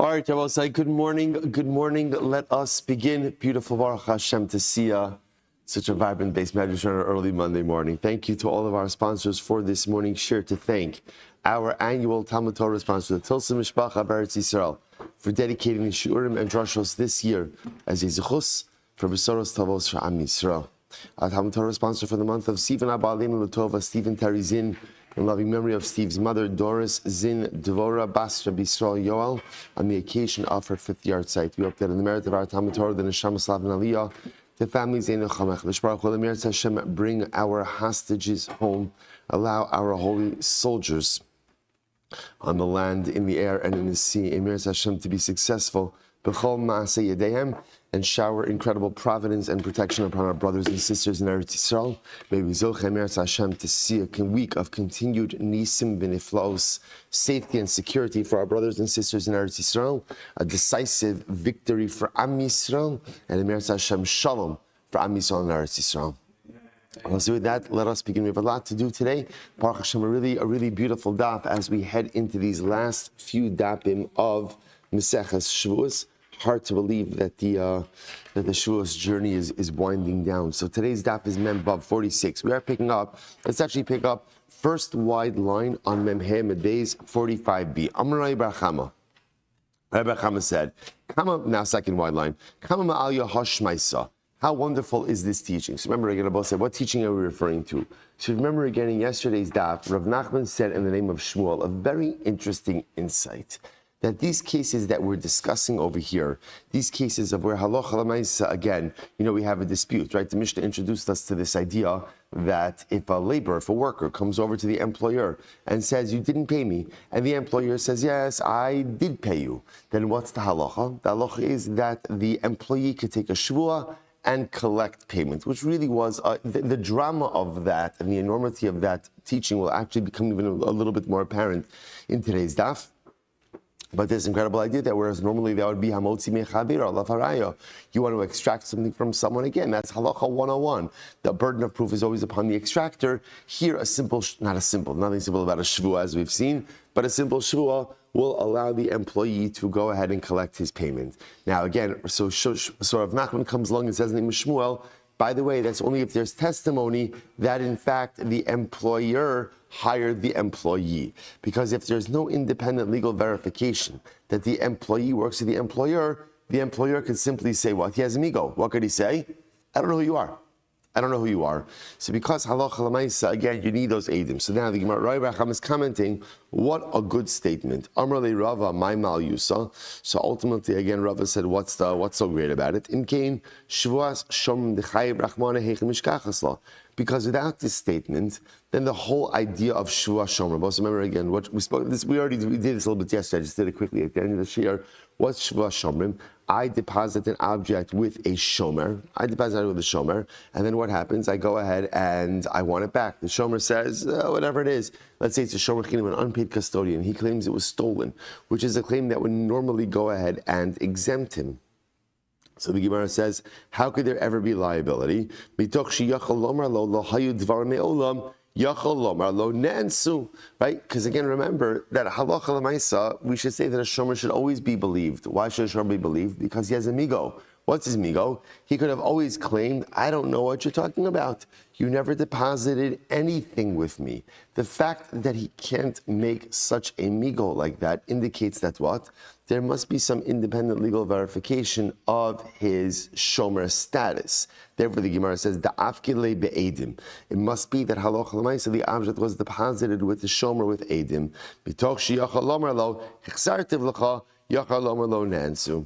All right, Rabbi, good morning. Good morning. Let us begin. Beautiful Baruch Hashem to see such a vibrant base medrash on an early Monday morning. Thank you to all of our sponsors for this morning. Share to thank our annual Talmud Torah sponsor, the Tilsa Mishpacha Beretz Yisrael, for dedicating the Shurim and Drashos this year as a zechus for Besoros Tavos for Am Yisrael. Our Talmud Torah sponsor for the month of Stephen Abba Aleinu L'Tova, Stephen Terry Zin, in loving memory of Steve's mother, Doris Zin Dvora Bas Rabbi Shmuel Yoel, on the occasion of her 5th yard site. We hope that in the merit of our Talmud Torah, the Neshama Slav and Aliyah, the families Zeinu Chamech, L'Shbarach L'Emir Hashem, bring our hostages home, allow our holy soldiers on the land, in the air, and in the sea, Emir Hashem, to be successful, B'chol Maaseh Yedehem, and shower incredible providence and protection upon our brothers and sisters in Eretz Yisrael. May we zoch Emir Hashem to see a week of continued nisim v'niflaos, safety and security for our brothers and sisters in Eretz Yisrael, a decisive victory for Am Yisrael, and Emir Hashem shalom for Am Yisrael and Eretz Yisrael. So with that, let us begin. We have a lot to do today. Baruch Hashem, a really beautiful daf as we head into these last few dapim of Maseches Shevuos. Hard to believe that the Shevuos journey is winding down. So today's daf is Mem Vav 46. We are picking up. Let's actually pick up first wide line on Mem He Medbeis 45b. Amar Rabbi Chama. Rabbi Chama said, "Kama." Now second wide line. Kama ma'al Hashmaisa. How wonderful is this teaching? So remember again, Abba said, what teaching are we referring to? So remember again in yesterday's daf, Rav Nachman said in the name of Shmuel, a very interesting insight, that these cases that we're discussing over here, these cases of where halacha l'maisa, again, we have a dispute, right? The Mishnah introduced us to this idea that if a worker comes over to the employer and says, you didn't pay me, and the employer says, yes, I did pay you, then what's the halacha? The halacha is that the employee could take a shvuah and collect payment, which really was the drama of that and the enormity of that teaching will actually become even a little bit more apparent in today's daf. But this incredible idea that whereas normally that would be hamotzi mechavira lafaraya, you want to extract something from someone again. That's halacha 101. The burden of proof is always upon the extractor. Here, nothing simple about a shvuah as we've seen, but a simple shvuah will allow the employee to go ahead and collect his payment. Now again, so Rav Nachman comes along and says in the name of Shmuel, by the way, that's only if there's testimony that in fact the employer hired the employee. Because if there's no independent legal verification that the employee works for the employer could simply say what? He has an ego. What could he say? I don't know who you are. I don't know who you are. So because halacha l'maisa, again, you need those eidim. So now the Gemara Rabbi Chama is commenting, what a good statement. Amar le Rava, my mal yusa. So ultimately, again, Rava said, what's so great about it? In Cain, Shevuos shom d'chayiv rachmana heichem mishkachas. Because without this statement, then the whole idea of Shevuos shomer. Also remember again, what we spoke. We did this a little bit yesterday. I just did it quickly at the end of the shir. What's Shevuos shomer? I deposit an object with a shomer. And then what happens? I go ahead and I want it back. The shomer says, whatever it is. Let's say it's a shomer chinim, an unpaid custodian. He claims it was stolen, which is a claim that would normally go ahead and exempt him. So the Gemara says, how could there ever be liability? Right? Because again, remember that halacha l'maisa, we should say that a shomer should always be believed. Why should a shomer be believed? Because he has a migo. What's his migo? He could have always claimed, I don't know what you're talking about. You never deposited anything with me. The fact that he can't make such a migo like that indicates that what? There must be some independent legal verification of his shomer status. Therefore, the Gemara says, "Da'afkile be'edim." It must be that halacha l'maisa, the object was deposited with the shomer with edim. Bitoch sheyachal lomer lo hichsartiv lecha yachal lomer lo nansu.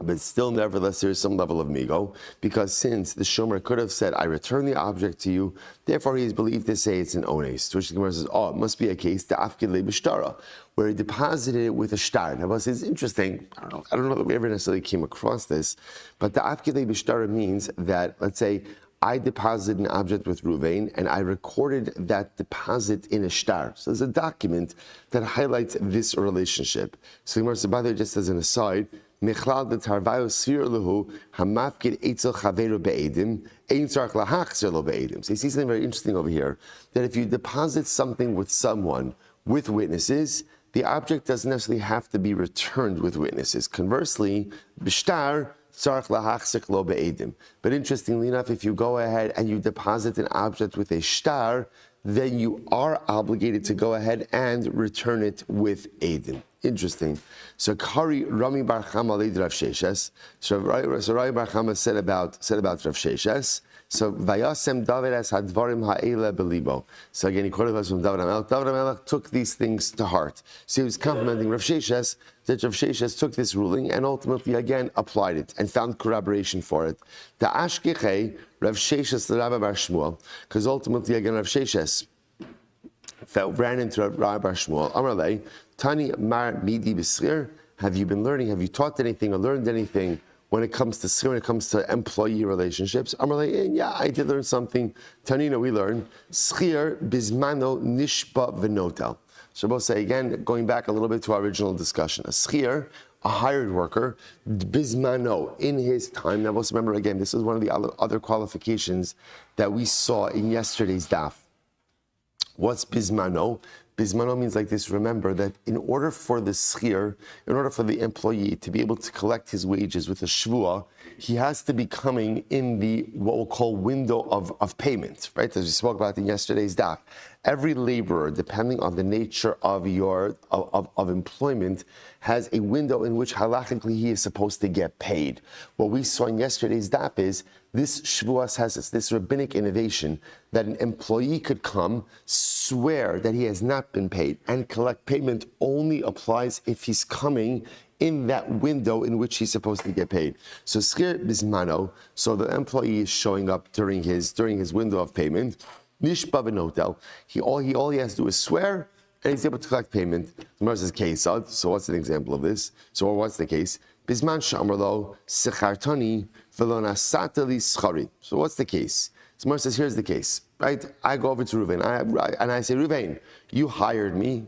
But still, nevertheless, there is some level of migo, because since the shomer could have said, I return the object to you, therefore he is believed to say it's an ones. To which the Gemara says, it must be a case, da'afkid le'b'shtara, where he deposited it with a shtar. Now, it's interesting, I don't know that we ever necessarily came across this, but da'afkid le'b'shtara means that, let's say, I deposited an object with Ruvain, and I recorded that deposit in a shtar. So there's a document that highlights this relationship. So the Gemara says, by the way, just as an aside, Michlal de Tarvayo Sfir Luhu Hamafkid Eitzel Chaveru Be'edim Ein Tzarach Lahachzir Lo Be'edim. So you see something very interesting over here, that if you deposit something with someone with witnesses, the object doesn't necessarily have to be returned with witnesses. Conversely, b'shtar tzarich lahachzik lo be'edim. But interestingly enough, if you go ahead and you deposit an object with a shtar, then you are obligated to go ahead and return it with edim. Interesting. So Kari Rami Bar Chama leid Rav Sheshes. So Rami Bar Chama said about Rav Sheshes. So Vayasem David as Hadvarim Ha'ela Belibo. So again, he quoted us from David HaMelech. David HaMelech took these things to heart. So he was complimenting Rav Sheshes that Rav Sheshes took this ruling and ultimately again applied it and found corroboration for it. The Ashkechei Rav Sheshes Rabbi Bar Shmuel, because ultimately again Rav Sheshes ran into Rabbi Bar Shmuel. Amarlei Tani Mar Midi B'Schir. Have you been learning? Have you taught anything or learned anything when it comes to schir, when it comes to employee relationships? Amarlei, yeah, I did learn something. Tanina, we learned schir bismano nishba v'notel. So we'll say again, going back a little bit to our original discussion, a schir, a hired worker, bismano, in his time. Now, let's remember again, this is one of the other qualifications that we saw in yesterday's daf. What's bismano? Bismano means like this. Remember that in order for the schir, in order for the employee to be able to collect his wages with a shvua, he has to be coming in the what we'll call window of payment, right? As we spoke about in yesterday's daf. Every laborer, depending on the nature of your employment, has a window in which halachically he is supposed to get paid. What we saw in yesterday's daf is this Shevuos has this rabbinic innovation that an employee could come, swear that he has not been paid, and collect payment only applies if he's coming in that window in which he's supposed to get paid. So schir bismano, so the employee is showing up during his window of payment. Nishba v'notel. All he has to do is swear, and he's able to collect payment. The Gemara says kesad. So what's an example of this? So what's the case? Bisman sh'amarlo sechartani v'lo nasata li schari. So what's the case? So Gemara says, here's the case. Right? I go over to Ruvain, and I say, Ruvain, you hired me.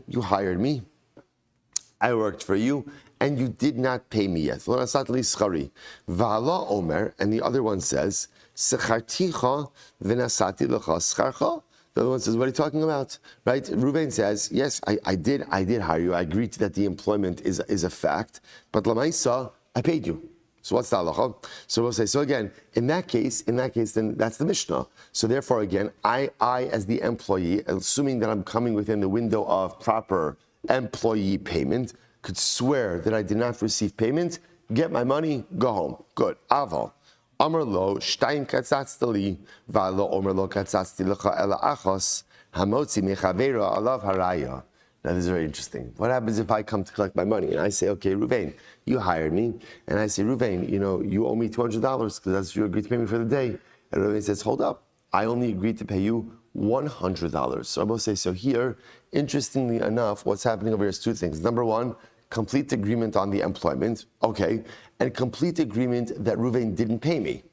I worked for you, and you did not pay me yet. V'lo nasata li schari. V'ala omer, and the other one says, secharticha v'nasati lecha scharcha. The other one says, what are you talking about? Right? Reuven says, yes, I did hire you. I agreed that the employment is a fact, but lamaisa, I paid you. So what's the halacha? So we'll say, so again, in that case, then that's the Mishnah. So therefore, again, I as the employee, assuming that I'm coming within the window of proper employee payment, could swear that I did not receive payment, get my money, go home. Good. Aval. Amar lo shtayim katzatztali v'alo omer lo katzatzti lecha ela achos hamotzi mechavera alav haraya. Now this is very interesting. What happens if I come to collect my money and I say, okay, Ruvain, you hired me, and I say, Ruvain, you owe me $200 because that's what you agreed to pay me for the day. And Ruvain says, hold up, I only agreed to pay you $100. So I will say, so here, interestingly enough, what's happening over here is two things. Number one, complete agreement on the employment, okay, and complete agreement that Ruvain didn't pay me.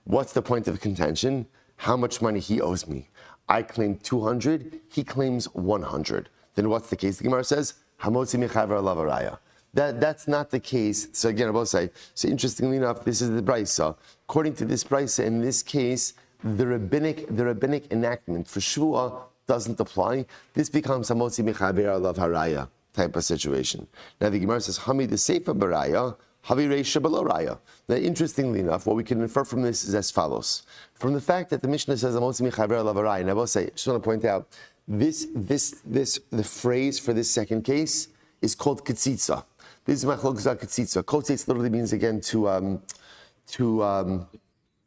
What's the point of contention? How much money he owes me. I claim 200, he claims 100. Then what's the case? The Gemara says, Hamotzi mechaver alav haraya. That's not the case. So again, I will say, so interestingly enough, this is the brisa. According to this brisa, in this case, the rabbinic enactment for Shvuah doesn't apply. This becomes Hamotzi mechaver alav haraya type of situation. Now the Gemara says, Hamid the Seifa Baraya, Havi Reisha Below Raya. Now interestingly enough, what we can infer from this is as follows. From the fact that the Mishnah says, Amotzi Mechaber Alav Haraya, and I will say, just want to point out, the phrase for this second case is called Ketzitza. This is Machlokes Ketzitza. Ketzitza literally means again to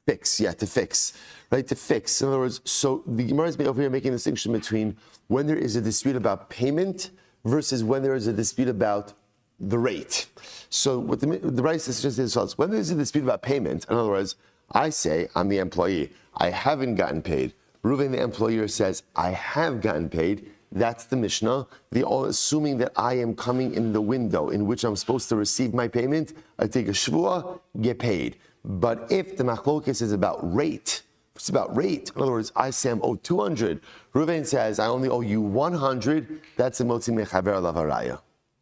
fix. Yeah, to fix. Right, to fix. In other words, so the Gemara is over here making a distinction between when there is a dispute about payment versus when there is a dispute about the rate. So what the right is just this: when there is a dispute about payment, in other words, I say I'm the employee, I haven't gotten paid. Reuven, the employer, says I have gotten paid. That's the Mishnah. Assuming that I am coming in the window in which I'm supposed to receive my payment, I take a shvuah, get paid. But if the machlokes is about rate, it's about rate. In other words, I say I'm owed 200. Reuven says I only owe you 100. That's a motzi mechaver alav haraya.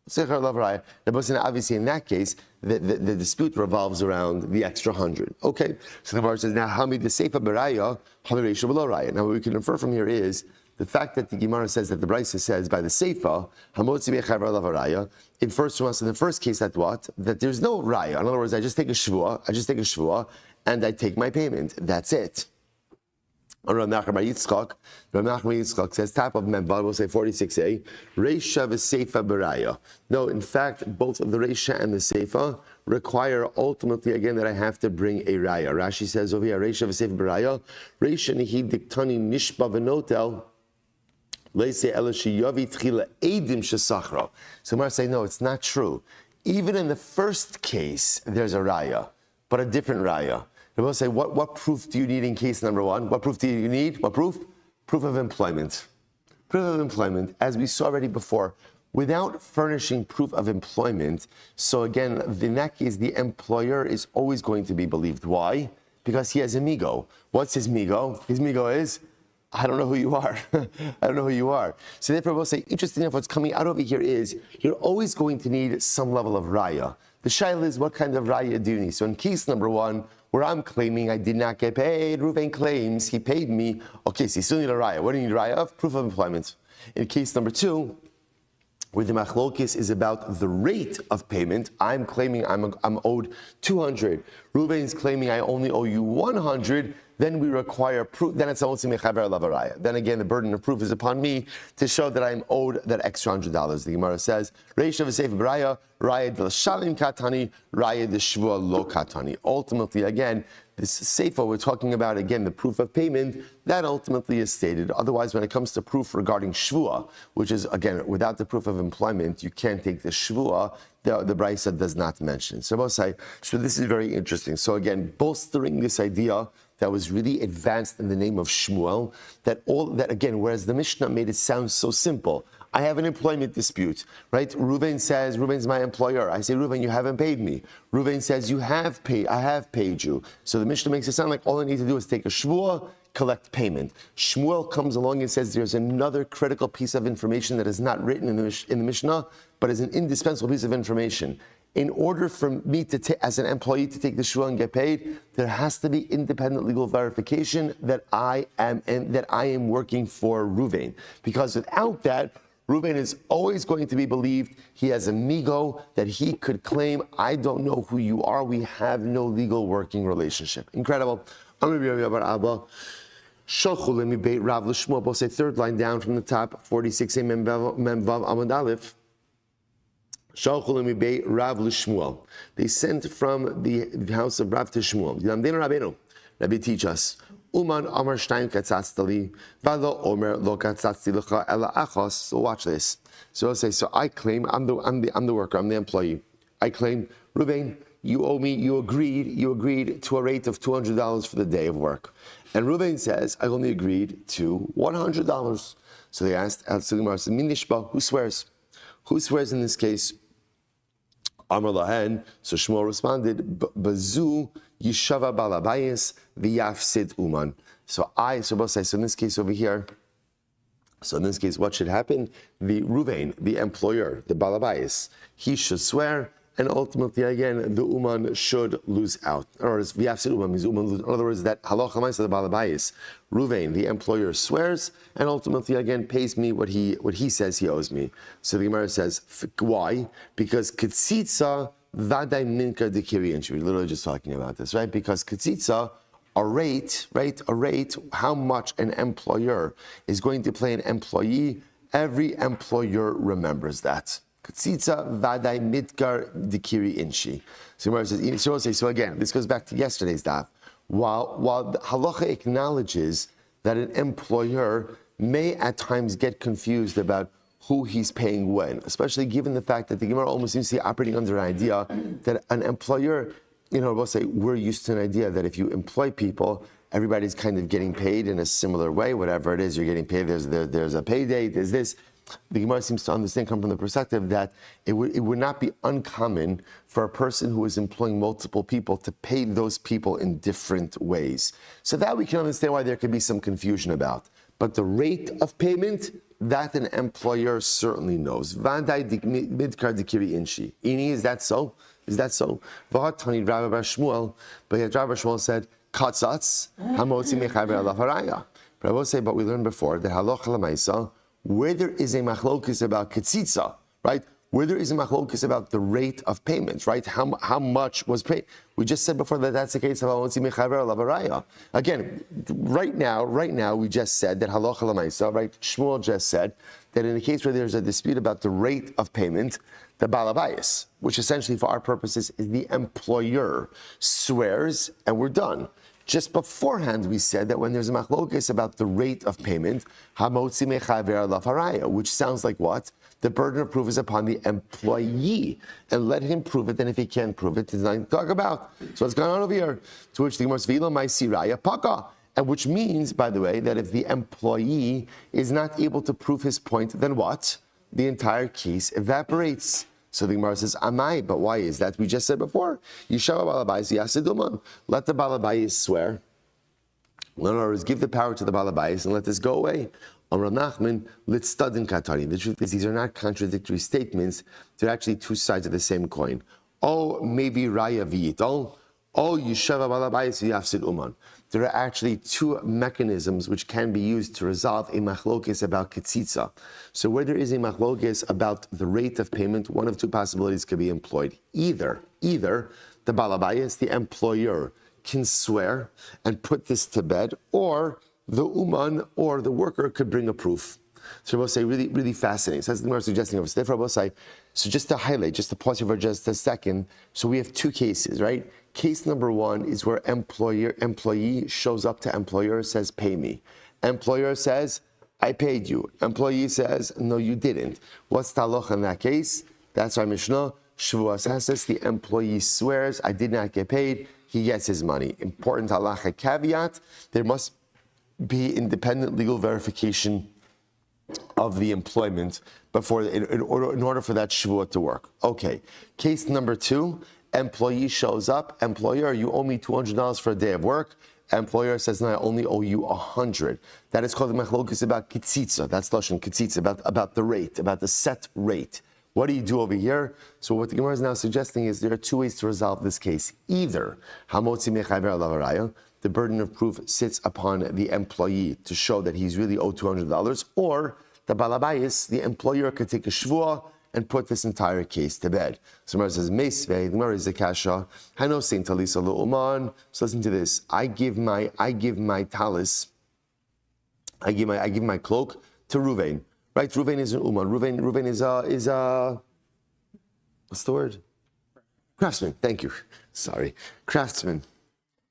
Obviously, in that case, the dispute revolves around the extra 100. Okay, so the Gemara says, now, Hami the Seifa Beraya, Hami Reisha Below Raya. Now, what we can infer from here is the fact that the Gemara says that the Brisa says by the Seifa, Hamotzi Bechavar Lav Raya, infers from us in the first case that what? That there's no Raya. In other words, I just take a Shevuah, and I take my payment. That's it. Rav Yitzchak says, top of Memba, we'll say 46a, Reisha v'Seifa Beraya. No, in fact, both the Reisha and the Seifa require ultimately, again, that I have to bring a Raya. Rashi says over here, Reisha v'Seifa Beraya, Reisha nihi diktani nishba v'notel, leise elashi yavi tchila edim shesachra. So Mar say, no, it's not true. Even in the first case, there's a Raya, but a different Raya. They will say, what proof do you need in case number one? What proof do you need? What proof? Proof of employment. Proof of employment, as we saw already before, without furnishing proof of employment. So again, in that case, the employer is always going to be believed. Why? Because he has a migo. What's his migo? His migo is, I don't know who you are. I don't know who you are. So therefore, we'll say, interesting enough, what's coming out over here is, you're always going to need some level of raya. The shaila is, what kind of raya do you need? So in case number one, where I'm claiming I did not get paid, Reuven claims he paid me. Okay, so you still need a raya. What do you need a raya of? Proof of employment. In case number two, where the machlokes is about the rate of payment, I'm claiming I'm owed 200. Reuven's claiming I only owe you 100. Then we require proof. Then it's also mechaver lavaraya. Then again, the burden of proof is upon me to show that I'm owed that extra $100. The Gemara says, Reisha v'Seifa Beraya, Raya del Shalim Katani, Raya de Shvuah Lo Katani. Ultimately, again, this Seifa we're talking about, again, the proof of payment, that ultimately is stated. Otherwise, when it comes to proof regarding Shvuah, which is, again, without the proof of employment, you can't take the Shvuah, the Brisa does not mention. So this is very interesting. So again, bolstering this idea that was really advanced in the name of Shmuel, that again, whereas the Mishnah made it sound so simple. I have an employment dispute, right? Reuven says, Reuven's my employer. I say, Reuven, you haven't paid me. Reuven says, you have paid, I have paid you. So the Mishnah makes it sound like all I need to do is take a Shevuah, collect payment. Shmuel comes along and says there's another critical piece of information that is not written in the Mishnah, but is an indispensable piece of information. In order for me as an employee to take the Shevuah and get paid, there has to be independent legal verification that I am working for Reuven. Because without that, Reuven is always going to be believed. He has a migo that he could claim, I don't know who you are. We have no legal working relationship. Incredible. We'll say third line down from the top, 46a Memvav Amud Aleph. They sent from the house of Rav to Shmuel. Rabbi teach us. Uman Amar Shtein Katzatztali, Valo Omer Lo Katzatzti Lecha Ela Achos. So watch this. So I'll say, so I claim I'm the worker, I'm the employee. I claim, Reuven, you owe me. You agreed to a rate of $200 for the day of work, and Reuven says I only agreed to $100. So they asked, who swears? Who swears in this case? Amar Lahen. So Shmuel responded, Bazu Yishava Balabayis v'Yafsid Uman. So both say, so in this case over here, so in this case, what should happen? The Reuven, the employer, the Balabayis, he should swear, and ultimately, again, the Uman should lose out. In other words, v'Yafsid Uman means Uman lose. In other words, that halacha ma'aseh the Balabayis, Reuven, the employer, swears, and ultimately, again, pays me what he says he owes me. So the Gemara says, why? Because Ketzitza Vaday Minka Dekiri, and we're literally just talking about this, right? Because Ketzitza, a rate, how much an employer is going to pay an employee, every employer remembers that. Ketzitza Vaday Mitkar Dekiri Inshi. So Gemara says, so again, this goes back to yesterday's daf. While the halacha acknowledges that an employer may at times get confused about who he's paying when, especially given the fact that the Gemara almost seems to be operating under an idea that an employer, we'll say we're used to an idea that if you employ people, everybody's kind of getting paid in a similar way, whatever it is, you're getting paid, there's a pay date, there's this. The Gemara seems to understand, come from the perspective that it would not be uncommon for a person who is employing multiple people to pay those people in different ways. So that we can understand why there could be some confusion about. But the rate of payment, that an employer certainly knows. Vadai midkar dikiri inshi. Ini, is that so? Is that so? V'hatani Rabbi Shmuel, but yet Rabbi Shmuel said, katzatz hamotzi mechaber alav haraya. But I will say, but we learned before that halacha lemaisa, where there is a machlokes about ketzitza, right? Where there is a machlokes about the rate of payment, right? How much was paid? We just said before that that's the case of hamotzi mechaber alav haraya. Again, right now, we just said that halacha lemaisa, right? Shmuel just said that in the case where there's a dispute about the rate of payment, the balabayas, which essentially for our purposes is the employer, swears and we're done. Just beforehand we said that when there's a machlokes about the rate of payment, hamotzi mechaver alav haraya, which sounds like what? The burden of proof is upon the employee, and let him prove it, and if he can't prove it, there's nothing to talk about. So what's going on over here? To which the Gemara says, "V'ilo ma'isi raya paka," and which means, by the way, that if the employee is not able to prove his point, then what? The entire case evaporates. So the Gemara says, "Amai," but why is that? We just said before, Yishava balabayis yaseduman. Let the balabayis swear. In other words, give the power to the balabayis and let this go away. On Rav Nachman, litztadin katarin. The truth is, these are not contradictory statements. They're actually two sides of the same coin. Oh, maybe raya v'yitol. Oh, Yishava balabayis v'yafsid uman. There are actually two mechanisms which can be used to resolve a machlokes about ketzitza. So where there is a machlokes about the rate of payment, one of two possibilities could be employed. Either the balabayas, the employer, can swear and put this to bed, or the uman or the worker could bring a proof. So we'll say really, really fascinating. So that's the Gemara suggesting over. So therefore, we'll say, so just to highlight, just to pause here for just a second. So we have two cases, right? Case number one is where employee shows up to employer, says, pay me. Employer says, I paid you. Employee says, no, you didn't. What's the halacha in that case? That's our Mishnah. Shevuos says the employee swears, I did not get paid. He gets his money. Important halacha caveat, there must be independent legal verification of the employment before, in order for that Shevuot to work. Okay, case number two, employee shows up, employer, you owe me $200 for a day of work. Employer says, no, I only owe you 100. That is called the machlokes about kitzitza. That's lashon kitzitza, about the rate, about the set rate. What do you do over here? So what the Gemara is now suggesting is there are two ways to resolve this case. Either hamotzi mechaver alav haraya, the burden of proof sits upon the employee to show that he's really owed $200, or the balabayis, the employer, could take a shvuah and put this entire case to bed. So Gemara says, Meisvei, the Gemara is a kasha. Hano sein talisa lu'uman. So listen to this. I give my talis, I give my cloak to Ruvain. Right? Ruvain is an uman. Ruvain is a what's the word? Craftsman. Thank you. Sorry. Craftsman.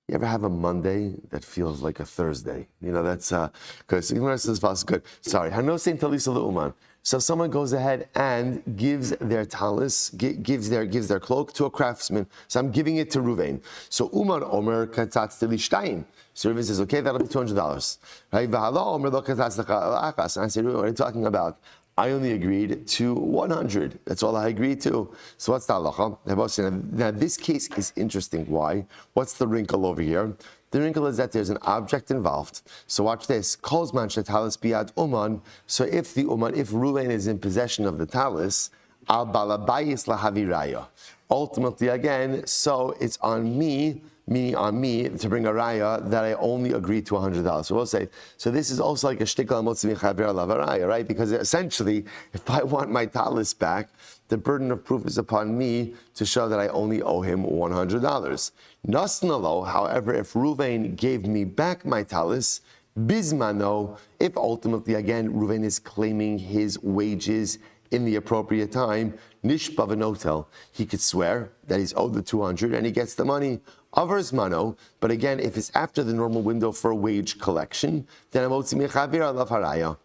You ever have a Monday that feels like a Thursday? You know, that's because Gemara says good. Sorry. Hano sein talisa lu'uman. So someone goes ahead and gives their talis, gives their cloak to a craftsman. So I'm giving it to Ruvain. So Uman Omer katatz telishtayin. So Ruvain says, okay, that'll be $200. Right? V'hala Omer lo katatz l'achas. And I say, Ruvain, what are you talking about? I only agreed to 100. That's all I agreed to. So what's the halacha? Now this case is interesting. Why? What's the wrinkle over here? The wrinkle is that there's an object involved. So watch this. Kolzman shetalis biad uman. So if Ruvain is in possession of the talis, al balabayis lahaviraya. Ultimately, again, so it's on me, meaning on me, to bring a raya that I only agreed to $100. So we'll say, so this is also like a shtikal motzi mechaver alav haraya, right? Because essentially, if I want my talis back, the burden of proof is upon me to show that I only owe him $100. Nasnalo, however, if Ruvain gave me back my talis, bismano, if ultimately, again, Ruvain is claiming his wages in the appropriate time, nishpa v'notel, he could swear that he's owed the 200 and he gets the money. Avers mano, but again, if it's after the normal window for a wage collection, then amotzi mechaver alav haraya.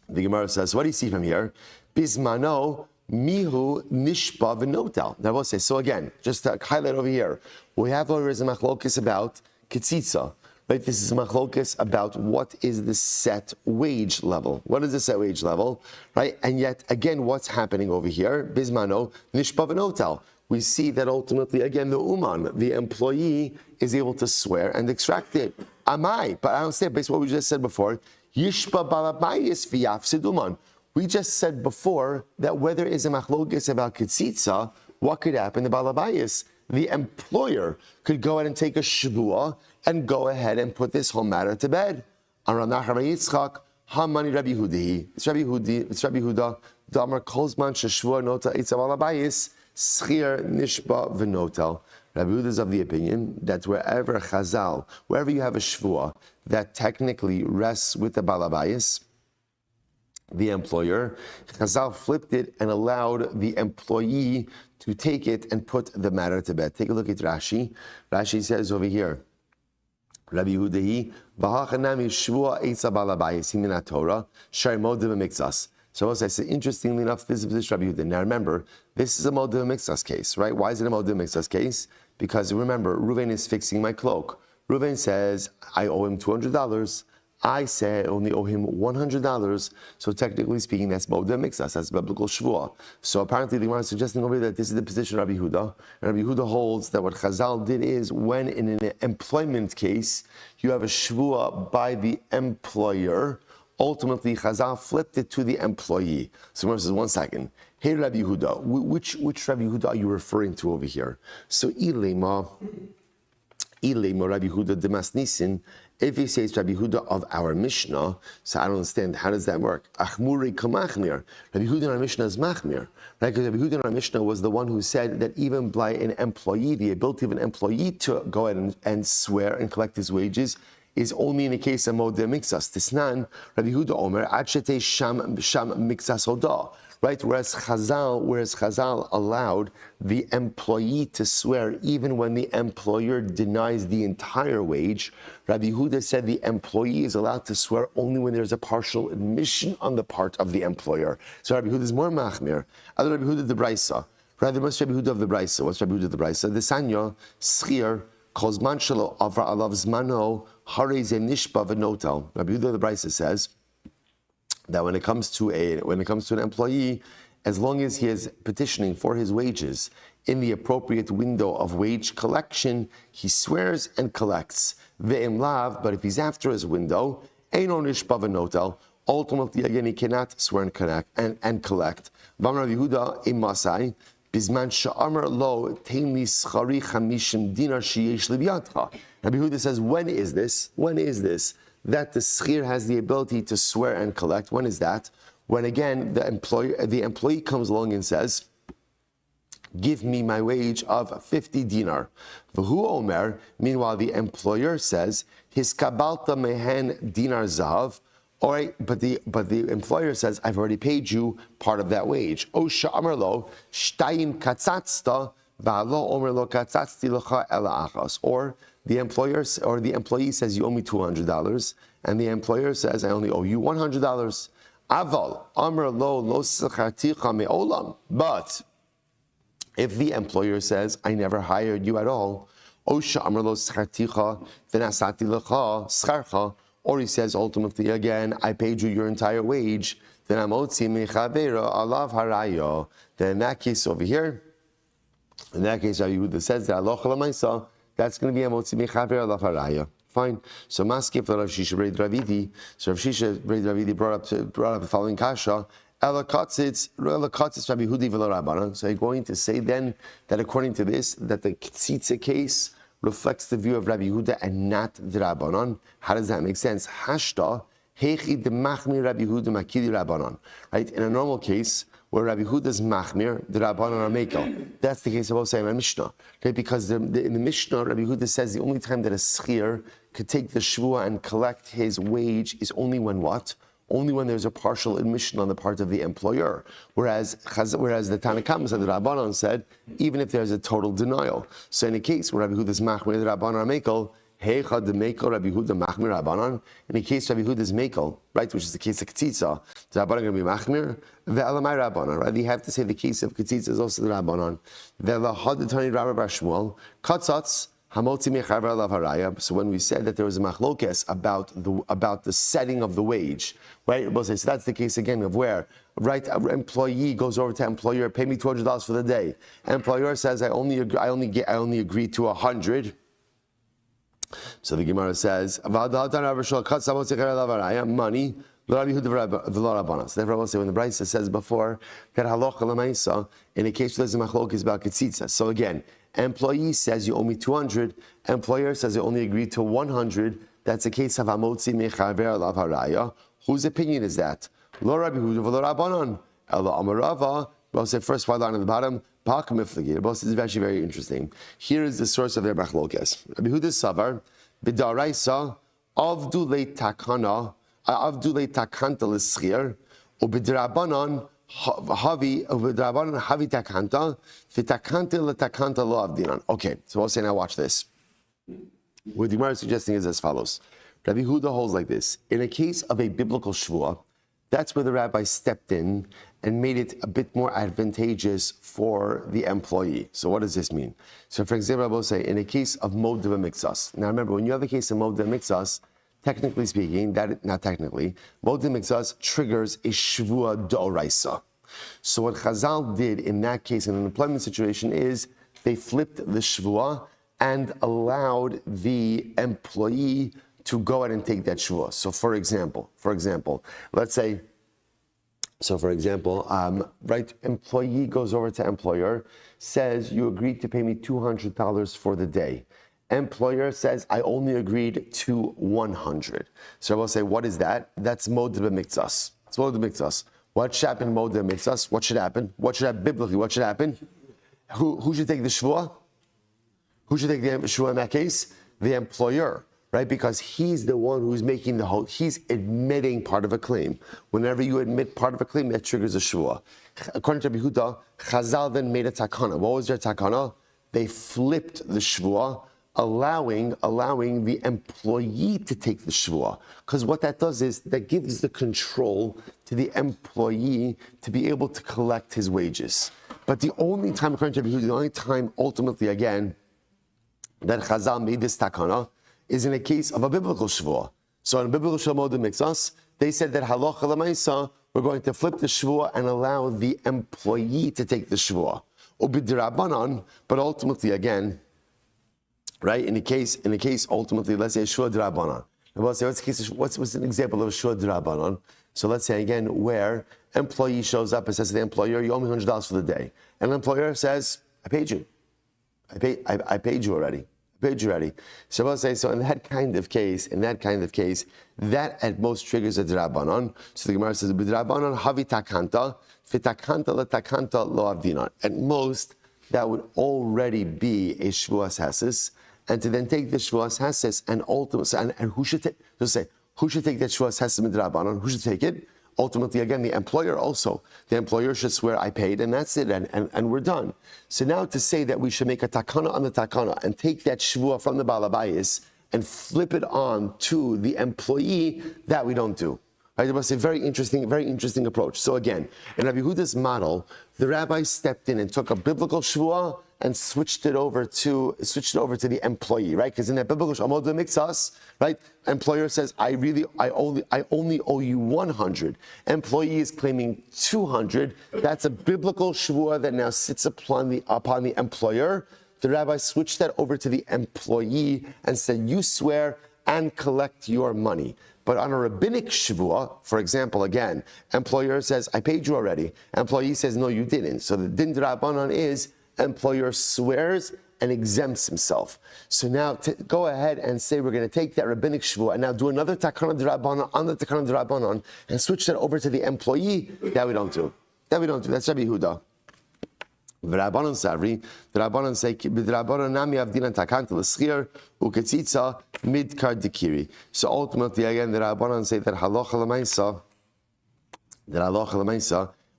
The Gemara says, what do you see from here? Bismano, mihu nishpa v'notel. Now we'll say, so again, just to highlight over here, we have over as a machlokes about ketzitza. Right? This is a machlokes about what is the set wage level. What is the set wage level? Right? And yet, again, what's happening over here? Bismano, nishpa v'notel. We see that ultimately, again, the uman, the employee, is able to swear and extract it. Amai, but I don't say based on what we just said before. Yishba balabayis v'yafsiduman. We just said before that whether is a machlokes about kitzitza, what could happen to balabayis? The employer could go ahead and take a shvuah and go ahead and put this whole matter to bed. Aranach Rabbi Yitzchak, Hamani Rabbi Hudahi. It's Rabbi Huda. Damar Kolzman Sheshvuah Nota Eitzav Balabayis Schir Nishba V'Notel. Rabbi Huda is of the opinion that wherever you have a shvuah that technically rests with the balabayis, the employer, Chazal flipped it and allowed the employee to take it and put the matter to bed. Take a look at Rashi. Rashi says over here, Rabbi Hudahi, V'hachanami shvuah eitzav balabayis himin Torah shar modim b'mikzas. So as I said, interestingly enough, this is Rabbi Yehuda. Now remember, this is a modim mixas case, right? Why is it a modim mixas case? Because remember, Reuven is fixing my cloak. Reuven says, I owe him $200. I say I only owe him $100. So technically speaking, that's modim mixas, that's biblical shvuah. So apparently the Gemara is suggesting over here that this is the position of Rabbi Yehuda. And Rabbi Yehuda holds that what Chazal did is when in an employment case, you have a shvuah by the employer, ultimately, Chazal flipped it to the employee. So Gemara says, 1 second. Hey, Rabbi Yehuda, which Rabbi Yehuda are you referring to over here? So Ilema Rabbi Yehuda Demas Nisin. If he says Rabbi Yehuda of our Mishnah, so I don't understand, how does that work? Achmuri kamachmir. Rabbi Yehuda in our Mishnah is machmir. Right? Because Rabbi Yehuda in our Mishnah was the one who said that even by an employee, the ability of an employee to go ahead and swear and collect his wages is only in the case of modeh mixas. Tisnan, Rabbi Yehuda Omer, Achete sham mixas odah. Right? Whereas Chazal allowed the employee to swear even when the employer denies the entire wage, Rabbi Yehuda said the employee is allowed to swear only when there's a partial admission on the part of the employer. So Rabbi Yehuda is more machmir. Other Rabbi Yehuda the Braisa. Rather, what's Rabbi Yehuda of the Braisa? What's Rabbi Yehuda of the Braisa? The Sanya, Schir, Kozman Shalo, Avra Alav Zmano, Hare Ze Nishba V'Notel. Rabbi Yehuda of the Braisa says that when it comes to an employee, as long as he is petitioning for his wages in the appropriate window of wage collection, he swears and collects. Ve'im lav, but if he's after his window, eino nishba v'notel, ultimately again he cannot swear and collect. Vam Rabbi Yehuda imasai bizman sha'amar lo tein li schari chamishim dinar sheyesh libiyatcha. Rabbi Yehuda says, when is this? That the schir has the ability to swear and collect. When is that? When again the employee comes along and says, give me my wage of 50 dinar. V'hu omer, meanwhile the employer says, his kabalta mehen dinar zav. All right, but the employer says, I've already paid you part of that wage. O sha'amar lo, shtayim katzatzta, v'alo omer lo katzatzti lecha ela achas. Or the employee says, you owe me $200, and the employer says, I only owe you $100. Aval amar lo secharticha me'olam. But if the employer says, I never hired you at all, osha amar lo secharticha v'nasati lecha scharcha, or he says ultimately again, I paid you your entire wage, then amotzi mechavera alav harayo. Then in that case over here, Rabbi Yehuda says that aloch l'maisa, that's going to be a motzi mechaver alav haraya. Fine. So maskif Rav Shisha Brei Ravidi. So Rav Shisha Brei Ravidi brought up the following kasha. Ela katzitz Rabbi Hudi v'lo Rabbanan. So you're going to say then that according to this, that the Ktsitsa case reflects the view of Rabbi Yehuda and not the Rabbanan. How does that make sense? Hashta hechi demachmir Rabbi Yehuda makili Rabbanan. Right? In a normal case, where Rabbi Yehuda is machmir, the Rabbanan are mekel. That's the case of Osai and Mishnah. Right? Because in the Mishnah, Rabbi Yehuda says the only time that a schir could take the shvuah and collect his wage is only when what? Only when there's a partial admission on the part of the employer. Whereas the Tanakhama said, the Rabbanan said, even if there's a total denial. So in a case where Rabbi Yehuda is machmir, the Rabbanan are mekel, Heicha de Mekel Rabbi Yehuda Machmir Rabbanan. In the case Rabbi Yehuda is Mekel, right, which is the case of Ketzitza, the Rabbanan going to be Machmir. Ve'elamai Rabbanan, right? You have to say the case of Ketzitza is also the Rabbanan. Ve'elahadetani Rabbi Shmuel Katzatz Hamotzi Mechaver Alav Haraya. So when we said that there was a machlokes about the setting of the wage, right? So that's the case again of where, right? An employee goes over to employer, pay me $200 for the day. Employer says I only agree to 100. So the Gemara says, money. So therefore, I will say when the Brisa says before that halacha l'maisa in a case where there's a machlok is about ketzitza. So again, employee says you owe me 200. Employer says you only agreed to 100. That's a case of hamotzi mechaver alav haraya. Whose opinion is that? Lo Rabbi Huda v'lo Rabbanan. Ela Amar Rava. We'll say first one line at the bottom. Pak miflagi. Both is actually very interesting. Here is the source of their machlokes. Rabbi Huda savar b'daraisa avdulei takana avdulei takanta l'schir u'b'drabanan havi takanta v'takanta l'takanta lo avdinan. Okay, so we'll say now watch this. What the Gemara is suggesting is as follows. Rabbi Huda holds like this. In a case of a biblical shvuah, that's where the rabbi stepped in and made it a bit more advantageous for the employee. So what does this mean? So for example, I will say, in a case of mod v'mixas. Now remember, when you have a case of mod v'mixas, technically speaking, not technically, mod v'mixas triggers a shvuah d'oraisa. So what Chazal did in that case, in an employment situation, is they flipped the shvuah and allowed the employee to go ahead and take that shvuah. So for example, let's say, right, employee goes over to employer, says, you agreed to pay me $200 for the day. Employer says, I only agreed to 100. So I will say, what is that? That's mod b'miktsas. It's mod b'miktsas. What should happen mod b'miktsas? What should happen? What should happen biblically? What should happen? Who should take the shvuah? Who should take the shvuah in that case? The employer. Right, because he's the one who's making the whole, he's admitting part of a claim. Whenever you admit part of a claim, that triggers a shvuah. According to Rabbi Huda, Chazal then made a takana. What was their takana? They flipped the shvuah, allowing the employee to take the shvuah. Because what that does is that gives the control to the employee to be able to collect his wages. But the only time, according to Rabbi Huda, the only time ultimately again that Chazal made this takana is in a case of a biblical shvuah. So in a biblical shvuah mixas, they said that halacha l'maisa, we're going to flip the shvuah and allow the employee to take the shvuah. U'b'drabanan, but ultimately again, right, in a case ultimately, let's say shvuah drabanan. And we'll say, what's an example of a shvuah drabanan? So let's say again, where employee shows up and says to the employer, you owe me $100 for the day. And the employer says, I paid you. I paid you already. So we'll say, so in that kind of case, that at most triggers a drabanan. So the Gemara says, b'drabanan havi takanta, v'takanta letakanta lo avdinan. At most, that would already be a shvuas hasis, and to then take the shvuas hasis and ultimately, and who should take? So say, who should take that shvuas hasis b'drabanan? Who should take it? Ultimately, again, the employer also. The employer should swear, I paid, and that's it, and we're done. So now to say that we should make a takana on the takana and take that shvuah from the balabayis and flip it on to the employee, that we don't do. Right? It was a very interesting approach. So again, in Rabbi Huda's model, the rabbi stepped in and took a biblical shvuah and switched it over to the employee, right? Because in that biblical shvuah, mixas, right? Employer says, I only owe you 100. Employee is claiming 200. That's a biblical shvuah that now sits upon the employer. The rabbi switched that over to the employee and said, you swear and collect your money. But on a rabbinic shvuah, for example, again, employer says, I paid you already. Employee says, no, you didn't. So the din d'Rabbanan is employer swears and exempts himself. So now to go ahead and say we're going to take that rabbinic shvuah and now do another takana d'Rabbanan on the takana d'Rabbanan and switch that over to the employee, that we don't do. That's Rabbi Huda. V'Rabbanan Savri, the Rabbanan say, B'Rabbanan nami avdinan takanta l'schir u'ketzitza midkar dikiri. So ultimately, again, the Rabbanan say that halacha l'maisa,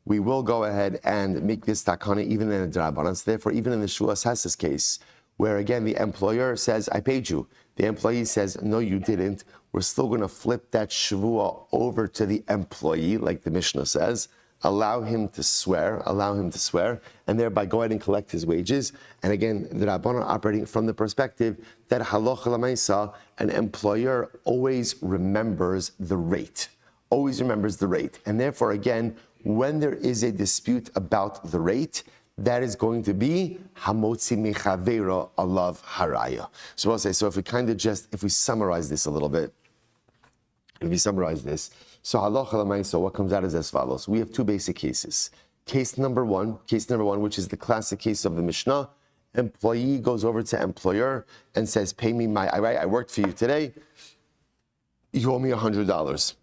we will go ahead and make this takana even in the Rabbanan. So therefore, even in the Shevuos Hasis case, where again the employer says, I paid you. The employee says, no, you didn't. We're still going to flip that Shevuah over to the employee, like the Mishnah says. Allow him to swear, and thereby go ahead and collect his wages. And again, the Rabbanan operating from the perspective that halacha l'maisa, an employer always remembers the rate. And therefore, again, when there is a dispute about the rate, that is going to be hamotzi mechavera alav haraya. So I'll say, so if we summarize this a little bit, so halacha l'maisa, what comes out is as follows. We have two basic cases. Case number one, which is the classic case of the Mishnah. Employee goes over to employer and says, pay me I worked for you today, you owe me $100.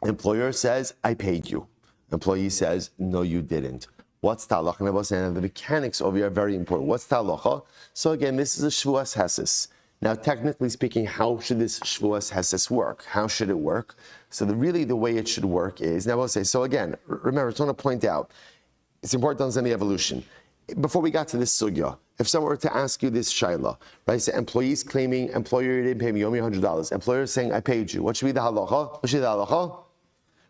Employer says, I paid you. Employee says, no, you didn't. What's halacha? And the mechanics over here are very important. What's halacha? So again, this is a Shevuos Heses. Now, technically speaking, how should this Shevuos Heses work? How should it work? So the way it should work is, now I'll say, so again, remember, I just want to point out, it's important to understand the evolution. Before we got to this sugya, if someone were to ask you this shaila, right, so employees claiming, employer didn't pay me, you owe me $100. Employer saying, I paid you. What should be the halacha?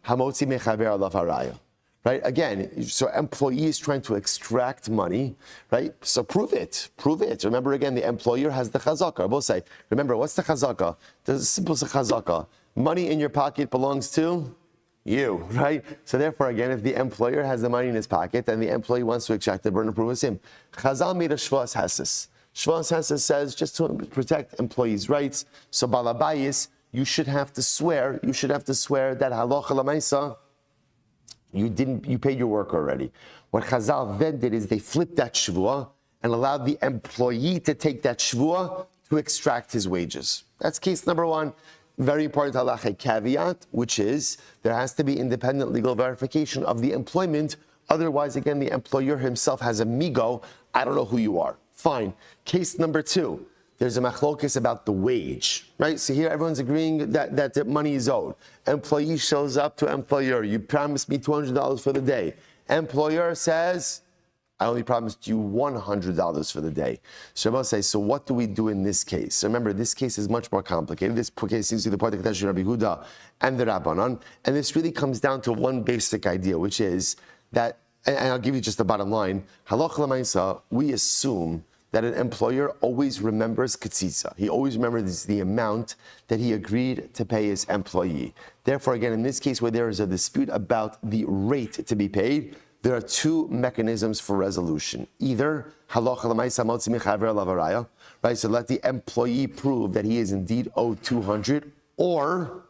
Hamotzi mechaber alav haraya. Right? Again, so employee is trying to extract money, right? So prove it. Remember again, the employer has the chazaka. Both say, remember, what's the chazaka? The simple chazaka. Money in your pocket belongs to you, right? So therefore, again, if the employer has the money in his pocket and the employee wants to extract the burden of proof, it's him. Chazal made a Shevuos Heses. Shevuos Heses says just to protect employees' rights. So balabayis, you should have to swear that halacha l'maisa, you paid your work already. What Chazal then did is they flipped that shvua and allowed the employee to take that shvua to extract his wages. That's case number one. Very important halacha caveat, which is there has to be independent legal verification of the employment. Otherwise, again, the employer himself has a migo. I don't know who you are. Fine. Case number two. There's a machlokes about the wage, right? So here everyone's agreeing that the money is owed. Employee shows up to employer. You promised me $200 for the day. Employer says, I only promised you $100 for the day. Shabbos says, so what do we do in this case? So remember, this case is much more complicated. This case seems to be the part of Rabbi Huda and the Rabbanon. And this really comes down to one basic idea, which is that, and I'll give you just the bottom line, halacha l'maisa, we assume that an employer always remembers ketzitza. He always remembers the amount that he agreed to pay his employee. Therefore, again, in this case where there is a dispute about the rate to be paid, there are two mechanisms for resolution. Either halacha l'maisa motzi mechaver alav haraya, right? So let the employee prove that he is indeed owed 200, or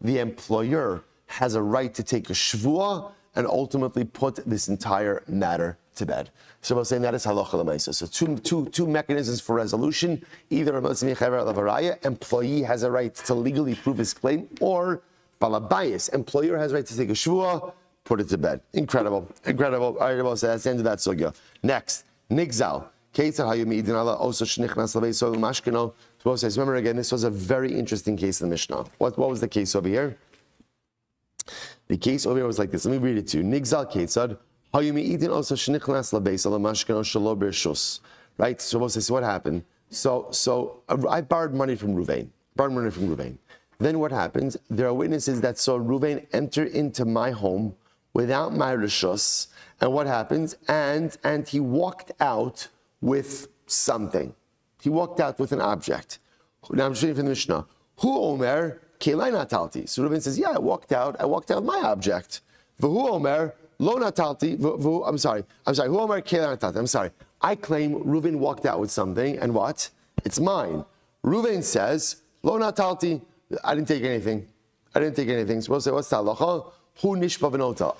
the employer has a right to take a shvua and ultimately put this entire matter to bed. So I'm saying that is halacha l'maisa. So two mechanisms for resolution. Either employee has a right to legally prove his claim, or balabayis, employer has a right to take a shvua, put it to bed. Incredible. All right, so that's the end of that sugya. Next, nigzal. Remember again, this was a very interesting case in the Mishnah. What was the case over here? The case over here was like this. Let me read it to you. Nigzal ketzad. Right? So what happened? So I borrowed money from Ruvain. Then what happens? There are witnesses that saw Ruvain enter into my home without my rishus. And what happens? And he walked out with something. He walked out with an object. Now I'm just reading from the Mishnah. Hu omer kelai natalti. So Ruvain says, yeah, I walked out with my object. V'hu omer lo natalti. I'm sorry. Hu omer kelai natalti. I'm sorry. I claim Ruvain walked out with something, and what? It's mine. Ruvain says, lo natalti. I didn't take anything. So we'll say, what's the halacha? Hu nishba v'nota.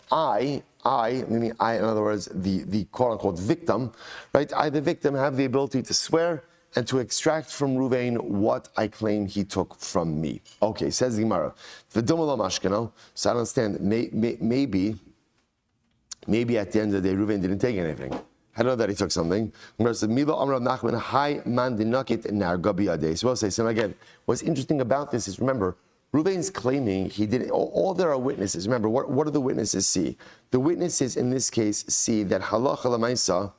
I, in other words, the quote-unquote victim, right? I, the victim, have the ability to swear and to extract from Ruvain what I claim he took from me. Okay, says the Gemara. V'duma lo mashkeno. So I don't understand. Maybe at the end of the day, Ruvain didn't take anything. I know that he took something. Gemara says, Milo amrav Nachman hai man dinakit nar gabi adei. So we'll say, so again, what's interesting about this is, remember, Ruvain's claiming he didn't. All there are witnesses. Remember, what do the witnesses see? The witnesses in this case see that halacha l'maisa,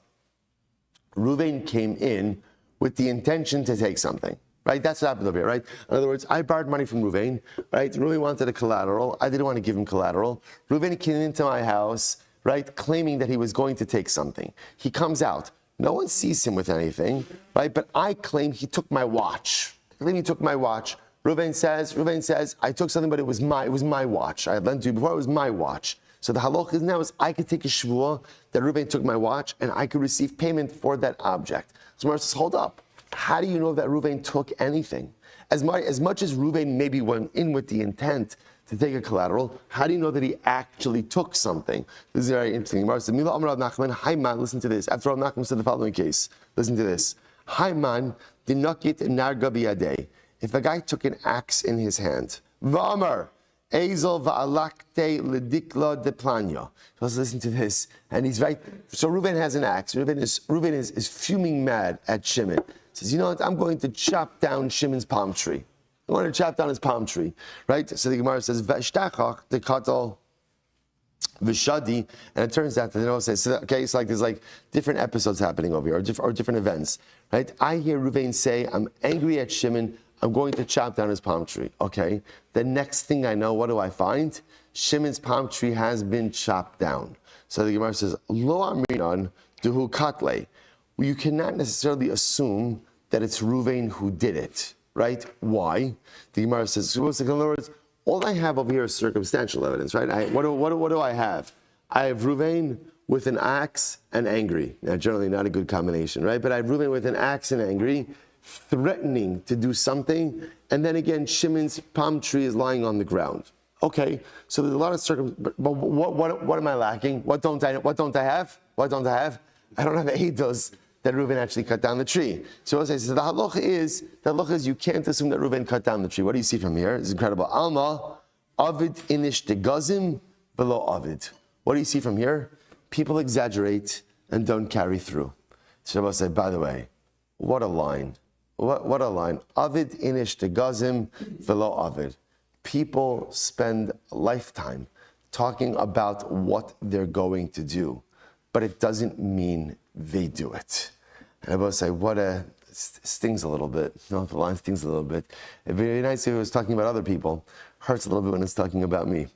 Ruvain came in with the intention to take something. Right? That's what happened over here, right? In other words, I borrowed money from Ruvain, right? Ruvain wanted a collateral. I didn't want to give him collateral. Ruvain came into my house, right, claiming that he was going to take something. He comes out. No one sees him with anything, right? But I claim he took my watch. I claim he took my watch. Ruvain says, I took something, but it was my watch. I had lent to you before, it was my watch. So the halach is now is I could take a shvuah that Reuven took my watch and I could receive payment for that object. So Gemara says, hold up. How do you know that Reuven took anything? As much as Reuven maybe went in with the intent to take a collateral, how do you know that he actually took something? This is very interesting. Gemara says, Mila Amar Rav Nachman, Hayman, listen to this. After Rav Nachman said the following case, listen to this. Hayman, dinakit narga biyadeh. If a guy took an axe in his hand, V'amar, Ezel va'alakte ledikla de planya. Let's listen to this. And he's right. So Reuven has an axe. Reuven is fuming mad at Shimon. He says, you know what? I'm going to chop down Shimon's palm tree. I'm going to chop down his palm tree. Right? So the Gemara says, V'shtachach de katal v'shadi. And it turns out that they don't say, so, okay, it's like there's like different episodes happening over here, or different events. Right? I hear Reuven say, I'm angry at Shimon. I'm going to chop down his palm tree. Okay. The next thing I know, what do I find? Shimon's palm tree has been chopped down. So the Gemara says, Lo amrinan duhu katle. You cannot necessarily assume that it's Reuven who did it, right? Why? The Gemara says, in other words, all I have over here is circumstantial evidence, right? What do I have? I have Reuven with an axe and angry. Now, generally not a good combination, right? But I have Reuven with an axe and angry, threatening to do something, and then again, Shimon's palm tree is lying on the ground. Okay, so there's a lot of circumstances, but what am I lacking? What don't I have? I don't have eidos that Reuven actually cut down the tree. So what I say, so the halacha is you can't assume that Reuven cut down the tree. What do you see from here? It's incredible. Alma, avid inish de gazim below avid. What do you see from here? People exaggerate and don't carry through. So I say, by the way, what a line. What a line. Avid inish de gazim velo avid. People spend a lifetime talking about what they're going to do, but it doesn't mean they do it. And I both say, it stings a little bit. No, the line stings a little bit. It'd be very nice if it was talking about other people. Hurts a little bit when it's talking about me.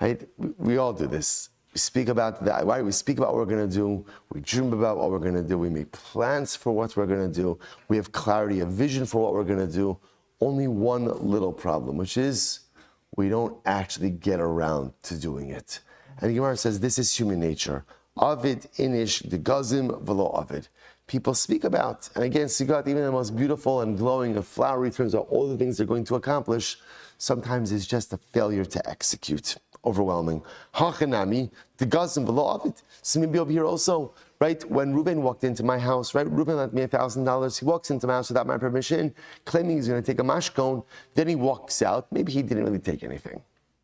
Right? We all do this. We speak about that. Right? We speak about what we're going to do. We dream about what we're going to do. We make plans for what we're going to do. We have clarity, a vision for what we're going to do. Only one little problem, which is we don't actually get around to doing it. And Gemara says this is human nature. Avid inish de gazim velo avid. People speak about, and again, Sigat, even the most beautiful and glowing of flowery terms of all the things they're going to accomplish, sometimes it's just a failure to execute. Overwhelming. Hachanami, the gazim below of it. So maybe over here also, right? When Reuven walked into my house, right? Reuven lent me $1,000. He walks into my house without my permission, claiming he's going to take a mashkon. Then he walks out. Maybe he didn't really take anything.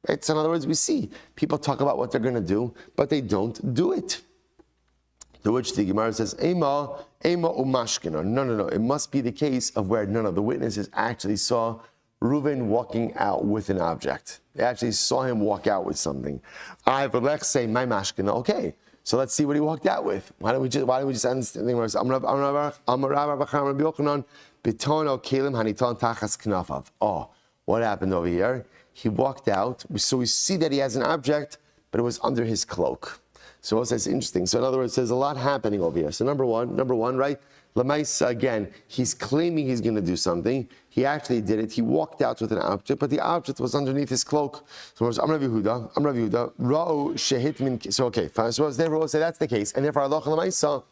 Right? So in other words, we see people talk about what they're going to do, but they don't do it. To which the Gemara says, Ema umashkina. No. It must be the case of where none of the witnesses actually saw Reuven walking out with an object. They actually saw him walk out with something. I have say my mashkina. Okay, so let's see what he walked out with. Why don't we just understand? Oh, what happened over here? He walked out. So we see that he has an object, but it was under his cloak. So that's interesting. So in other words, there's a lot happening over here. So number one, right? Lamaisa, again, he's claiming he's going to do something. He actually did it. He walked out with an object, but the object was underneath his cloak. So I'm Rabbi Yehuda. Ra'u shehit min. So okay, fine. So therefore, say that's the case. And therefore, Allah Lamaisa.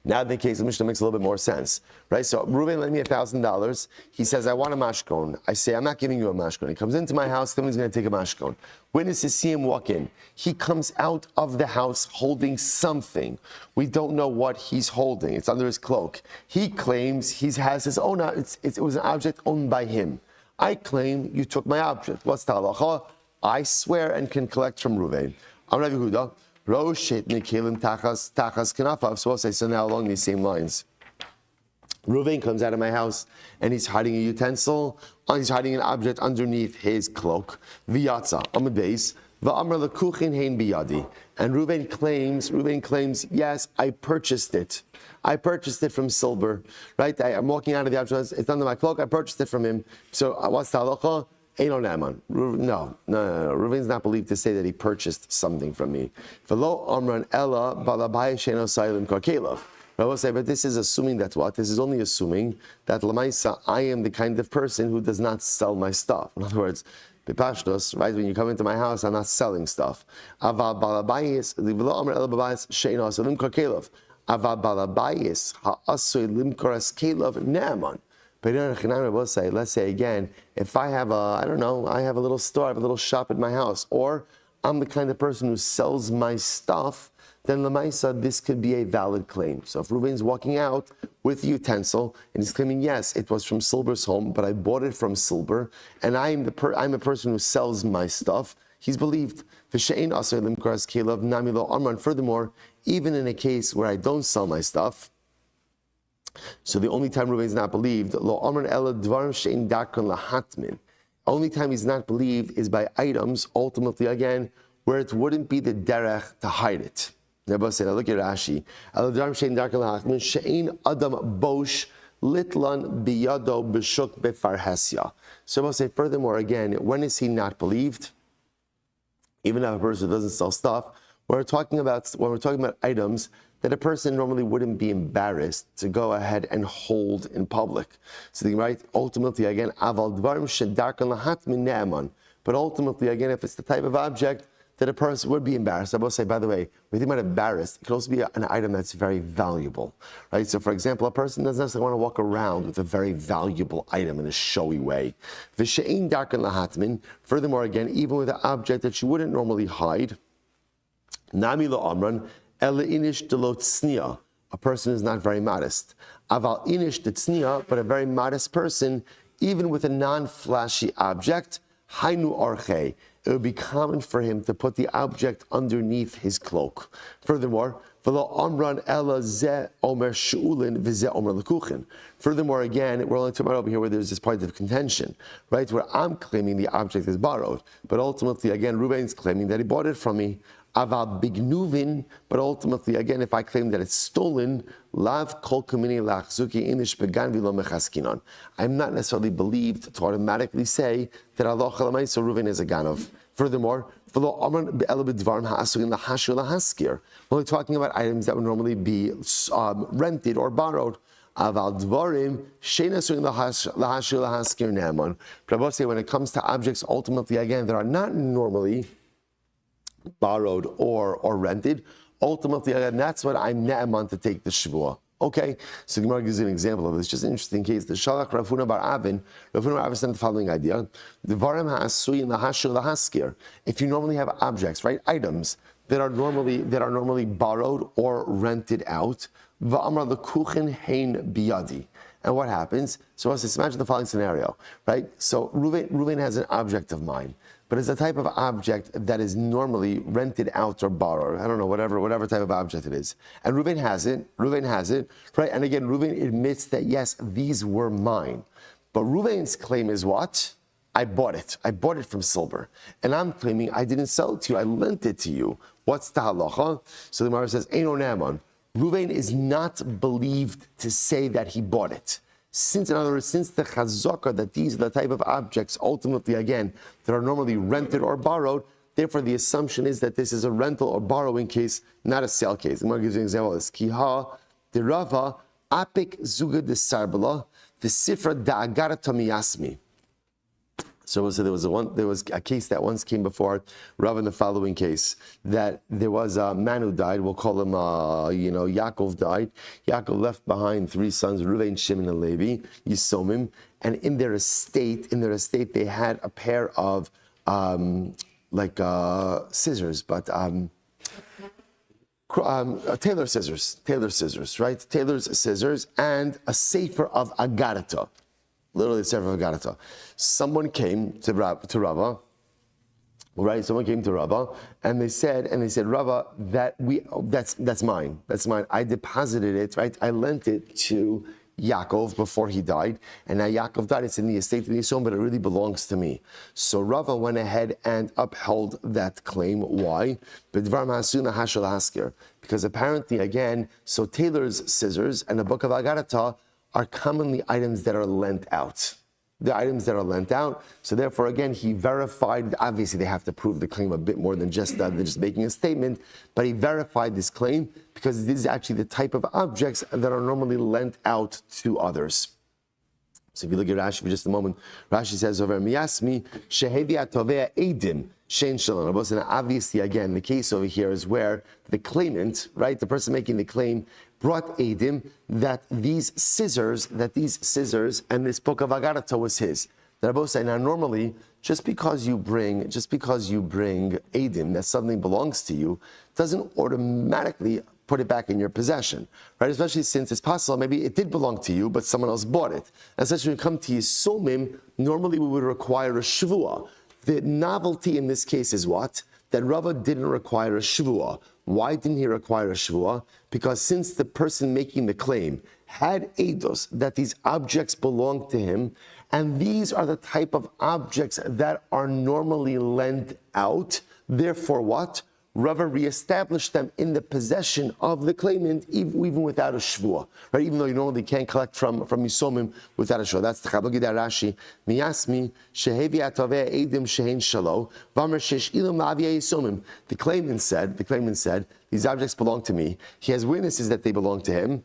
Now the case of Mishnah makes a little bit more sense, right? So Reuven lent me $1,000. He says, I want a mashkon. I say, I'm not giving you a mashkon. He comes into my house, someone's going to take a mashkon. Witnesses see him walk in. He comes out of the house holding something. We don't know what he's holding. It's under his cloak. He claims he has his own, it was an object owned by him. I claim you took my object. What's the halacha? I swear and can collect from Reuven. I'm Rabbi Yehuda. So I'll say, so now along these same lines. Reuven comes out of my house and he's hiding a utensil, he's hiding an object underneath his cloak. V'yatza, on the base. V'amar lekuchin hein biyadi. And Reuven claims, yes, I purchased it. I purchased it from Silber, right? I'm walking out of the object, it's under my cloak, I purchased it from him. So what's the halacha? No. Reuven's not believed to say that he purchased something from me. V'lo amran ella balabai sheno sa'ilim karkelav. I will say, but this is assuming that what? This is only assuming that Lamaisa, I am the kind of person who does not sell my stuff. In other words, Bipashtos, right? When you come into my house, I'm not selling stuff. Ava balabayis, livlo amr el babayis, she'ino asalim kar kelov. Ava balabayis, ha'asoy limkoras kelov ne'aman. But let's say again, if I have I have a little store, I have a little shop at my house, or I'm the kind of person who sells my stuff, then Lamaisa, this could be a valid claim. So if Reuven's walking out with a utensil and he's claiming, yes, it was from Silber's home, but I bought it from Silber, and I'm a person who sells my stuff, he's believed. Furthermore, even in a case where I don't sell my stuff, so the only time Reuven is not believed, only time he's not believed is by items, ultimately again, where it wouldn't be the derech to hide it. Nebba said, look at Rashi. Adam bosh litlan biyado b'shuk befarhesya. So I'll say furthermore again, when is he not believed? Even if a person doesn't sell stuff, when we're talking about items that a person normally wouldn't be embarrassed to go ahead and hold in public. So right, ultimately again, aval dvarim shedarkan lahat min ne'eman. But ultimately again, if it's the type of object that a person would be embarrassed, I will say, by the way, when you think about embarrassed, it could also be an item that's very valuable, right? So for example, a person doesn't necessarily want to walk around with a very valuable item in a showy way. V'she'in darkan lahatmin. Furthermore again, even with an object that you wouldn't normally hide, nami lo amran, Ela inish delot tznia. A person is not very modest. Aval inish de tznia, but a very modest person, even with a non-flashy object, hainu arche. It would be common for him to put the object underneath his cloak. Furthermore, v'lo amran ela ze omer shu'ulin v'ze omer lekuchin. Furthermore, again, we're only talking about over here where there's this point of contention, right? Where I'm claiming the object is borrowed, but ultimately, again, Reuven's claiming that he bought it from me. Aval bignuvin, but ultimately, again, if I claim that it's stolen, lav kol kamini lachzuki inish began v'lo mechaskinon. I'm not necessarily believed to automatically say that Allah chalamayso Reuven is a ganov. Furthermore, we're only talking about items that would normally be rented or borrowed. Aval dvarim she'nasuin lahashir lahaskir ne'eman. But I will say when it comes to objects, ultimately, again, that are not normally borrowed or rented, ultimately, again, that's what I'm ne'eman to take the Shevuah. Okay, so Gemara gives you an example of this. Just an interesting case. The Shalach Rav Huna bar Avin sent the following idea: Dvarim ha'asuyin lahashir lahaskir. If you normally have objects, right, items that are normally borrowed or rented out, va'amar lekuchin hein biyadi. And what happens? So let's imagine the following scenario, right? So Reuven has an object of mine, but it's a type of object that is normally rented out or borrowed. I don't know, whatever type of object it is. And Reuven has it, right? And again, Reuven admits that, yes, these were mine. But Reuven's claim is what? I bought it from Silber. And I'm claiming I didn't sell it to you, I lent it to you. What's the halacha? So the Gemara says, Eino Naaman. Reuven is not believed to say that he bought it. Since the chazaka that these are the type of objects, ultimately, again, that are normally rented or borrowed, therefore the assumption is that this is a rental or borrowing case, not a sale case. I'm going to give you an example of this. Kiha, the Rava, apik zuga de sarbala, the sifra da'agara tamiyasmi. So there was a case that once came before Rav in the following case, that there was a man who died. We'll call him, Yaakov died. Yaakov left behind 3 sons, Reuven, Shimon, and Levi, Yisomim, and in their estate, they had a pair of scissors, but tailor scissors, right? Tailor's scissors, and a sefer of agarata. Literally, sefer of agarata. Someone came to Rava, right? Someone came to Rava, and they said, Rava, that's mine. I deposited it, right? I lent it to Yaakov before he died, and now Yaakov died. It's in the estate of Yisrael, but it really belongs to me. So Rava went ahead and upheld that claim. Why? Because apparently, again, so tailor's scissors and the book of Agarata are commonly items that are lent out. The items that are lent out. So therefore, again, he verified. Obviously, they have to prove the claim a bit more than just making a statement. But he verified this claim because this is actually the type of objects that are normally lent out to others. So if you look at Rashi for just a moment, Rashi says over Miyasmi Shehevi Atovea Edim Shein Shalom. And obviously, again, the case over here is where the claimant, right, the person making the claim, brought Edim that these scissors and this book of Agarata was his. The Rabbi say, now normally, just because you bring Edim that suddenly belongs to you, doesn't automatically put it back in your possession, right? Especially since it's possible, maybe it did belong to you, but someone else bought it. Especially when you come to Yisomim, normally we would require a Shevuah. The novelty in this case is what? That Rava didn't require a Shevuah. Why didn't he require a Shevuah? Because since the person making the claim had eidos that these objects belong to him, and these are the type of objects that are normally lent out, therefore what? Rava reestablished them in the possession of the claimant, even without a shvuah, right? Even though you normally can't collect from Yisomim without a shvuah. That's the Chabad Rashi. Miyasmi shehevi atoveh edim shehein shalo v'amar shesh ilam la'aviyah Yisomim. The claimant said, these objects belong to me. He has witnesses that they belong to him.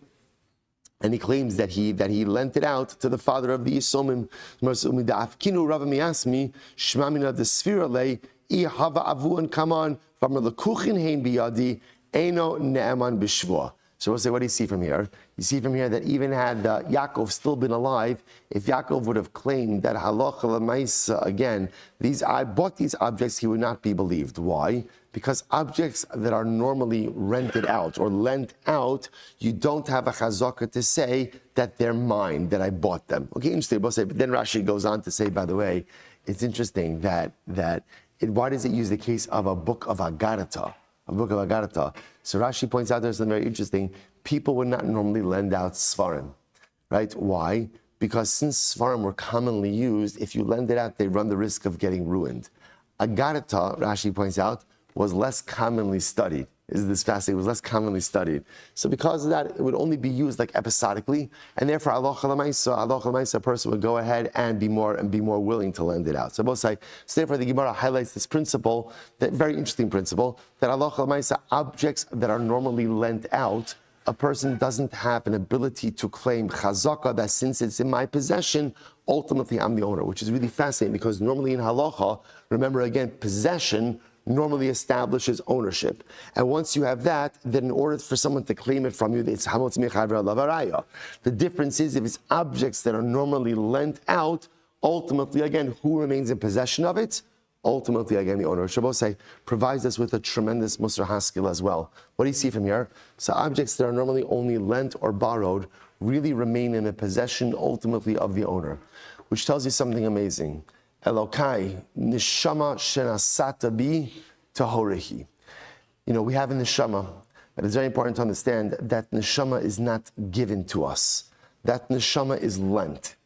And he claims that he lent it out to the father of the Yisomim. Kinu Rava Miyasmi shmamina the sfira lei I hava avuan kaman v'amar lekuchin hein biyadi eno ne'eman b'shvuah. So we'll say, what do you see from here? You see from here that even had Yaakov still been alive, if Yaakov would have claimed that halacha l'maisa, again, I bought these objects, he would not be believed. Why? Because objects that are normally rented out or lent out, you don't have a chazaka to say that they're mine, that I bought them. Okay, interesting. We'll say, but then Rashi goes on to say, by the way, it's interesting why does it use the case of a book of Agarata? A book of Agarata. So Rashi points out there's something very interesting. People would not normally lend out Sfarim, right? Why? Because since Sfarim were commonly used, if you lend it out, they run the risk of getting ruined. Agarata, Rashi points out, was less commonly studied. Is this fascinating? It was less commonly studied. So because of that, it would only be used like episodically, and therefore halacha l'maisa, a person would go ahead and be more willing to lend it out. So both say, so therefore the Gemara highlights this principle, that very interesting principle, that halacha l'maisa, objects that are normally lent out, a person doesn't have an ability to claim chazaka that since it's in my possession, ultimately I'm the owner, which is really fascinating because normally in halacha, remember again, possession normally establishes ownership. And once you have that, then in order for someone to claim it from you, it's hamotz mechaver lavaraya. The difference is if it's objects that are normally lent out, ultimately, again, who remains in possession of it? Ultimately, again, the owner. Shabbosai provides us with a tremendous musar haskell as well. What do you see from here? So objects that are normally only lent or borrowed really remain in the possession, ultimately, of the owner, which tells you something amazing. Elokai, neshama shenasata bi tahorehi. We have a neshama, but it's very important to understand that neshama is not given to us. That neshama is lent.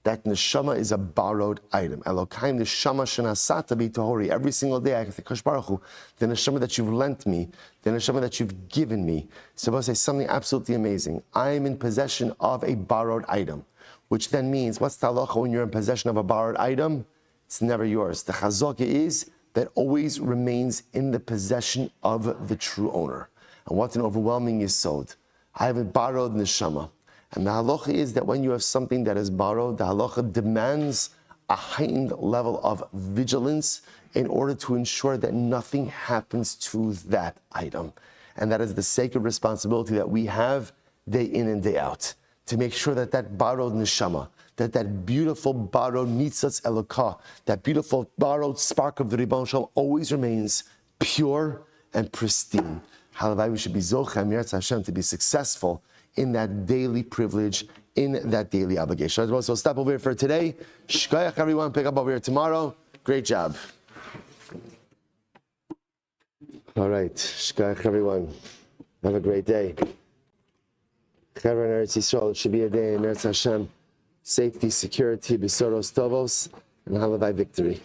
That neshama is a borrowed item. Elokai, neshama shenasata bi tahori. Every single day I say, Kosh Baruch Hu, the neshama that you've lent me, the neshama that you've given me. So I'll say something absolutely amazing. I am in possession of a borrowed item, which then means, what's the halacha when you're in possession of a borrowed item? It's never yours. The chazaka is that always remains in the possession of the true owner. And what's an overwhelming yisod? I have a borrowed neshama. And the halacha is that when you have something that is borrowed, the halacha demands a heightened level of vigilance in order to ensure that nothing happens to that item. And that is the sacred responsibility that we have day in and day out, to make sure that that borrowed neshama, that beautiful borrowed nitzatz elokah, that beautiful borrowed spark of the Ribbon Shalom always remains pure and pristine. Halavai, we should be zocha miratz Hashem to be successful in that daily privilege, in that daily obligation. So stop over here for today. Shkoyach everyone, pick up over here tomorrow. Great job. All right, shkoyach everyone. Have a great day. Chevron Eretz Yisrael, it should be a day in Eretz Hashem. Safety, security, besoros tovos, and halavai victory.